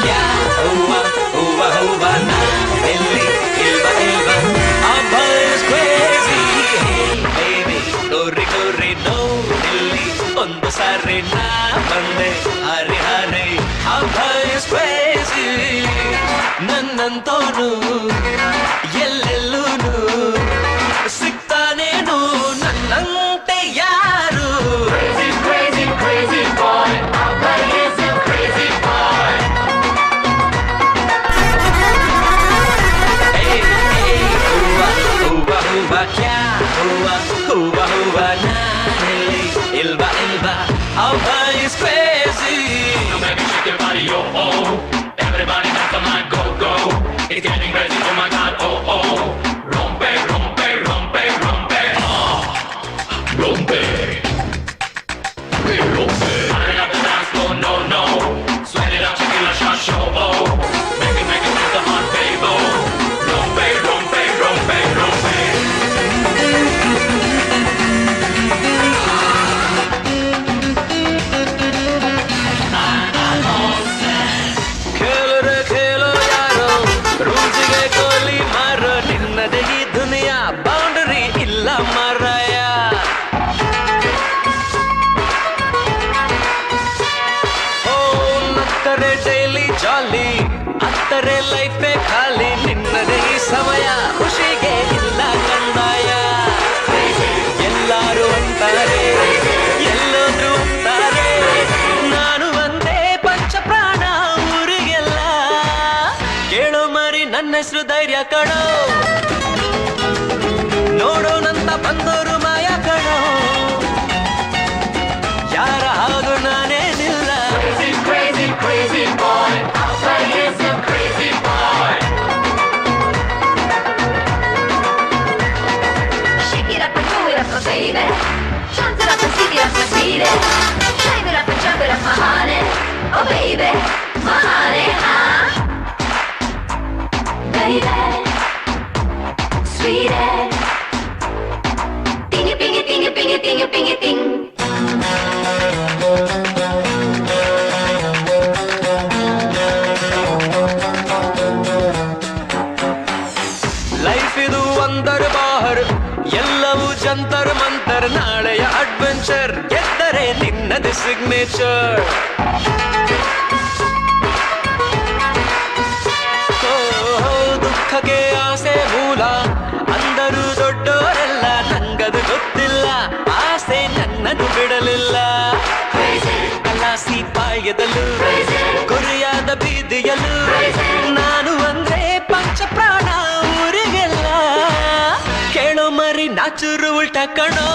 क्या हुआ हुआ हुआ ना दिल्ली इल्वा इल्वा अब्बा is crazy hey baby गोरी गोरी no दिल्ली ಒಂದು ಸಾರಿ ನಾ ಬಂದೆ ಹರಿ ಹರಿ ಅಬ್ಬಾ is crazy ನನ್ನಂತೋನು ಎಲ್ಲೆಲ್ಲೂನು ಸಿಗ್ತಾನೇನು ನನ್ನಂತೆ ಯಾರು Crazy, crazy, crazy boy. Abba is a crazy boy. hey hey हुआ हुआ हुआ क्या हुआ हुआ हुआ ना दिल्ली इल्वा इल्वा अब्बा is crazy So baby, shake your body, oh oh. Everybody dance the line, go go. It's getting crazy, oh my God, oh oh. Rompe, rompe, rompe, rompe. Oh, rompe. Hey, rompe. Turn up the dance floor, no no. Sweat it out, tequila shot, show oh. Make it dance the hot baby. Rompe, rompe, rompe, rompe. खेल रे खेलो यारो rules ಗೆ ಗೋಲಿ ಮಾರೋ ನಿನ್ನದೇ ಈ ದುನಿಯಾ boundary ಇಲ್ಲ ಮಾರಾಯ ಓ ನಕ್ಕರೆ ಡೈಲಿ ಜಾಲಿ ಅತ್ತರೆ ಲೈಫೇ ಖಾಲಿ ನಿನ್ನದೇ ಈ ಸಮಯ ಖುಷಿಗೆ ಇಲ್ಲ ಕಂದಾಯ ಎಲ್ಲಾರು ಅಂತಾರೆ ಎಲ್ಲೋದ್ರು ಅಂತಾರೆ ನಾನು ಒಂದೇ ಪಂಚ ಪ್ರಾಣ ಊರಿಗೆಲ್ಲ ಕೇಳೋ ಮರಿ ನನ್ನ ಹೆಸರು ಧೈರ್ಯ ಕಣೋ ನೋಡೋಣಂತ ಬಂದೋರು ಮಾಯ ಕಣೋ ಯಾರ ಹಾಗು ನಾನೇನಿಲ್ಲ Crazy, crazy, crazy boy. Abba is a crazy boy. Shake it up and do it up, my baby. Chant it up and sing it up, my sweetie. Shine it up and jump it up, my honey. Oh baby, my honey, huh? Baby, sweetie. Ding it, ding it, ding it, ding it, ding it, ding it, ding. Life ಇದು ಒಂದರ ಬಾಹರ್ ಎಲ್ಲವೂ ಜಂತರ್ ಮಂತರ್ ನಾಳೆಯ adventure ಗೆದ್ದರೆ ನಿನ್ನದು signature ದುಃಖಕ್ಕೆ ಆಸೆ ಮೂಲ ಅಂದರು ದೊಡ್ಡೋರೆಲ್ಲ ನಂಗದು ಗೊತ್ತಿಲ್ಲ ಆಸೆ ನನ್ನನ್ನು ಬಿಡಲಿಲ್ಲ ಕಲಾಸಿ ಪಾಯದಲ್ಲೂ ಗುರಿಯಾದ ಬೀದಿಯಲ್ಲೂ ನಾನು ಅಂದ್ರೆ ಪಂಚ ಪ್ರಾಣ ಊರಿಗೆಲ್ಲ ಕೇಳೋ ಮರಿ ನಾಚೂರು ಉಲ್ಟ ಕಣೋ